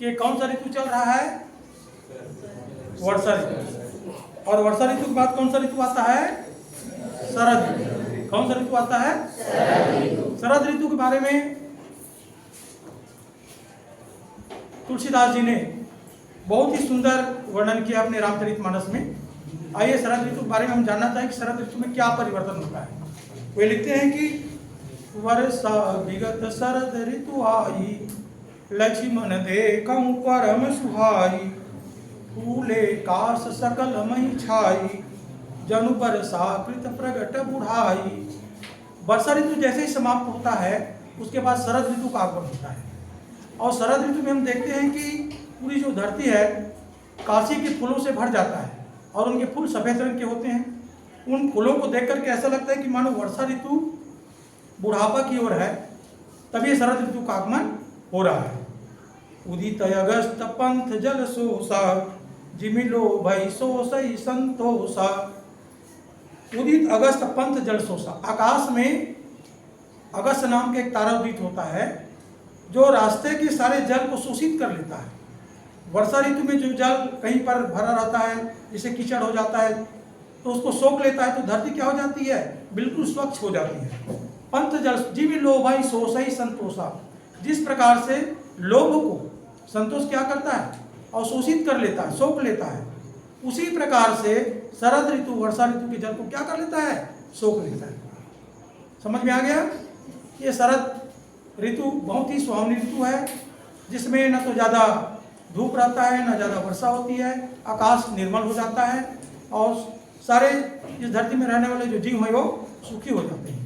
कि कौन सा ऋतु चल रहा है? वर्षा ऋतु। और वर्षा ऋतु के बाद कौन सा ऋतु आता है? शरद ऋतु। कौन सा ऋतु आता है? शरद ऋतु के बारे में तुलसीदास जी ने बहुत ही सुंदर वर्णन किया अपने रामचरितमानस में। आइए शरद ऋतु के बारे में हम जानना चाहें कि शरद ऋतु में क्या परिवर्तन होता है। वे लिखते हैं कि वर्षा विगत शरद ऋतु आई, लक्ष्मण देखऊं परम सुहाई, फूले काश सकल मई छाई, जनु बरसा कृत प्रगट बुढ़ाई। वर्षा ऋतु जैसे ही समाप्त होता है उसके बाद शरद ऋतु का आगमन होता है। और शरद ऋतु में हम देखते हैं कि पूरी जो धरती है काशी के फूलों से भर जाता है और उनके फूल सफ़ेद रंग के होते हैं। उन फूलों को देख करके ऐसा लगता है कि मानो वर्षा ऋतु बुढ़ापा की ओर है, तभी शरद ऋतु का आगमन हो रहा है। उदित अगस्त पंथ जल सोसा, जिमिलो भई सोसई संतोषा। उदित अगस्त पंथ जल सोसा, आकाश में अगस्त नाम का एक तारा उदित होता है जो रास्ते के सारे जल को शोषित कर लेता है। वर्षा ऋतु में जो जल कहीं पर भरा रहता है, जैसे कीचड़ हो जाता है, तो उसको सोख लेता है, तो धरती क्या हो जाती है? बिल्कुल स्वच्छ हो जाती है। पंथ जल जीव लोभाई सोसई संतोषा, जिस प्रकार से लोभ को संतोष क्या करता है? अवशोषित कर लेता है, सोख लेता है, उसी प्रकार से शरद ऋतु वर्षा ऋतु के जल को क्या कर लेता है? सोख लेता है। समझ में आ गया? ये शरद ऋतु बहुत ही सुहावनी ऋतु है, जिसमें न तो ज़्यादा धूप रहता है न ज़्यादा वर्षा होती है, आकाश निर्मल हो जाता है और सारे इस धरती में रहने वाले जो जीव हैं वो सुखी हो जाते हैं।